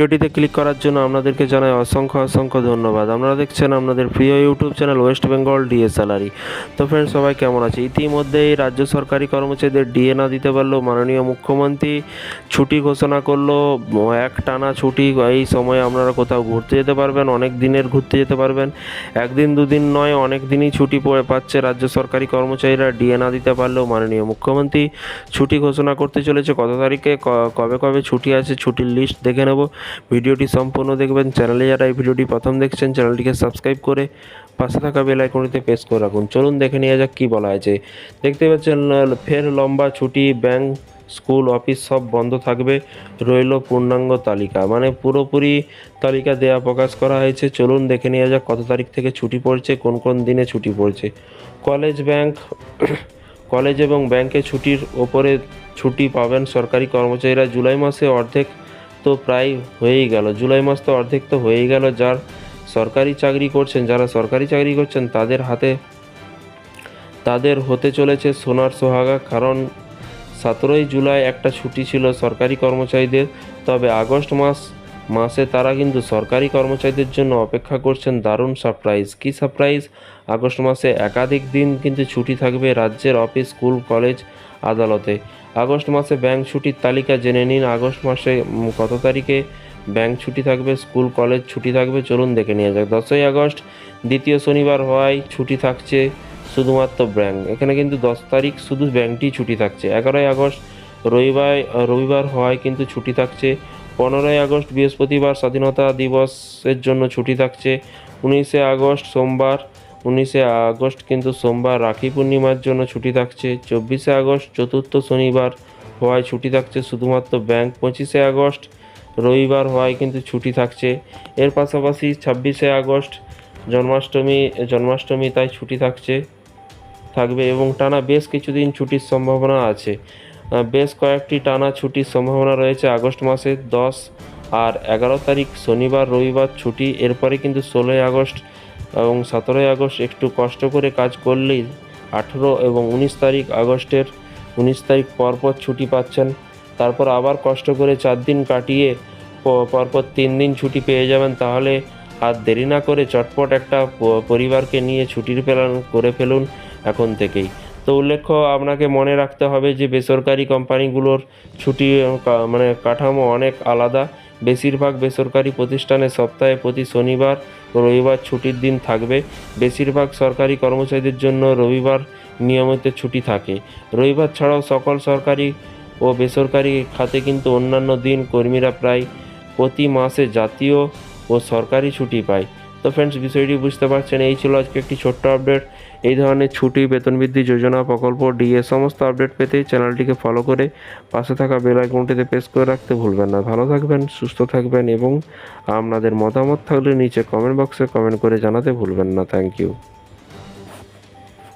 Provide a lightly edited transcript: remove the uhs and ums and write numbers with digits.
ভিডিওটিতে ক্লিক করার জন্য আপনাদেরকে জানাই অসংখ্য ধন্যবাদ। আপনারা দেখছেন আপনাদের প্রিয় YouTube channel West Bengal DA salary. তো ফ্রেন্ডস, সবাই কেমন আছে? ইতিমধ্যেই রাজ্য সরকারি কর্মচারীদের ডিএ না দিতে পারলেও মাননীয় মুখ্যমন্ত্রী ছুটি ঘোষণা করলো। এক টানা ছুটি। এই সময়ে আপনারা কোথাও ঘুরতে যেতে পারবেন, অনেক দিনের ঘুরতে যেতে পারবেন। একদিন দুদিন নয়, অনেক দিনই ছুটি পাচ্ছে রাজ্য সরকারি কর্মচারীরা। ডিএ না দিতে পারলেও মাননীয় মুখ্যমন্ত্রী ছুটি ঘোষণা করতে চলেছে। কত তারিখে কবে ছুটি আছে, ছুটির লিস্ট দেখে নেব। ভিডিওটি সম্পূর্ণ দেখবেন। চ্যানেলে যারা এই ভিডিওটি প্রথম দেখছেন, চ্যানেলটিকে সাবস্ক্রাইব করে পাশে থাকা বেল আইকনটিতে প্রেস করে রাখুন। চলুন দেখে নেওয়া যাক কী বলা আছে। দেখতে পাচ্ছেন, ফের লম্বা ছুটি, ব্যাংক স্কুল অফিস সব বন্ধ থাকবে। রইল পূর্ণাঙ্গ তালিকা, মানে পুরোপুরি তালিকা দেয়া প্রকাশ করা হয়েছে। চলুন দেখে নেওয়া যাক কত তারিখ থেকে ছুটি পড়ছে, কোন কোন দিনে ছুটি পড়ছে। কলেজ এবং ব্যাংকে ছুটির ওপরে ছুটি পাবেন সরকারি কর্মচারীরা। জুলাই মাসে অর্ধেক তো প্রায় হয়েই গেল। জুলাই মাস তো অর্ধেক তো হয়েই গেল। যারা সরকারি চাকরি করছেন তাদের হতে চলেছে সোনার সোহাগা। কারণ 17ই জুলাই একটা ছুটি ছিল সরকারি কর্মচারীদের। তবে আগস্ট মাসে তারা কিন্তু সরকারি কর্মচারীদের জন্য অপেক্ষা করছেন দারুণ সারপ্রাইজ। কী সারপ্রাইজ? আগস্ট মাসে একাধিক দিন কিন্তু ছুটি থাকবে রাজ্যের অফিস, স্কুল, কলেজ, আদালতে। আগস্ট মাসে ব্যাংক ছুটির তালিকা জেনে নিন। আগস্ট মাসে কত তারিখে ব্যাংক ছুটি থাকবে, স্কুল কলেজ ছুটি থাকবে, চলুন দেখে নেওয়া যাক। 10ই আগস্ট দ্বিতীয় শনিবার হওয়ায় ছুটি থাকছে শুধুমাত্র ব্যাংক। এখানে কিন্তু 10 তারিখ শুধু ব্যাংকটি ছুটি থাকছে। 11ই আগস্ট রবিবার হওয়ায় কিন্তু ছুটি থাকছে। 15ই আগস্ট বৃহস্পতিবার স্বাধীনতা দিবসের জন্য ছুটি থাকছে। 19শে আগস্ট কিন্তু সোমবার রাখি পূর্ণিমার জন্য ছুটি থাকছে। 24শে আগস্ট চতুর্থ শনিবার হওয়ায় ছুটি থাকছে শুধুমাত্র ব্যাংক। 25শে আগস্ট রবিবার হওয়ায় কিন্তু ছুটি থাকছে। এর পাশাপাশি 26শে আগস্ট জন্মাষ্টমী তাই ছুটি থাকবে এবং টানা বেশ কিছুদিন ছুটির সম্ভাবনা আছে। বেশ কয়েকটি টানা ছুটির সম্ভাবনা রয়েছে আগস্ট মাসে। 10 আর 11 তারিখ শনিবার রবিবার ছুটি। এরপরে কিন্তু 16ই আগস্ট এবং 17ই আগস্ট একটু কষ্ট করে কাজ করলেই 18 এবং 19 তারিখ পরপর ছুটি পাচ্ছেন। তারপর আবার কষ্ট করে 4 দিন কাটিয়ে পরপর 3 দিন ছুটি পেয়ে যাবেন। তাহলে আর দেরি না করে চটপট একটা পরিবারকে নিয়ে ছুটির প্ল্যান করে ফেলুন এখন থেকেই। তো উল্লেখ্য, আপনাকে মনে রাখতে হবে যে বেসরকারি কোম্পানিগুলোর ছুটি কাঠামো অনেক আলাদা। বেশিরভাগ বেসরকারি প্রতিষ্ঠানে সপ্তাহে প্রতি শনিবার ও রবিবার ছুটির দিন থাকবে। বেশিরভাগ সরকারি কর্মচারীদের জন্য রবিবার নিয়মিত ছুটি থাকে। রবিবার ছাড়াও সকল সরকারি ও বেসরকারি খাতে কিন্তু অন্যান্য দিন কর্মীরা প্রায় প্রতি মাসে জাতীয় ও সরকারি ছুটি পায়। তো ফ্রেন্ডস, বিষয়টি বুঝতে পারছেন। এই ছিল আজকে একটি ছোট্ট আপডেট। এই ধরনের ছুটি, বেতন বৃদ্ধি, যোজনা, প্রকল্প, ডিএ সমস্ত আপডেট পেতে চ্যানেলটিকে ফলো করে পাশে থাকা বেল আইকনটিতে প্রেস করে রাখতে ভুলবেন না। ভালো থাকবেন, সুস্থ থাকবেন এবং আপনাদের মতামত থাকলে নিচে কমেন্ট বক্সে কমেন্ট করে জানাতে ভুলবেন না। Thank you.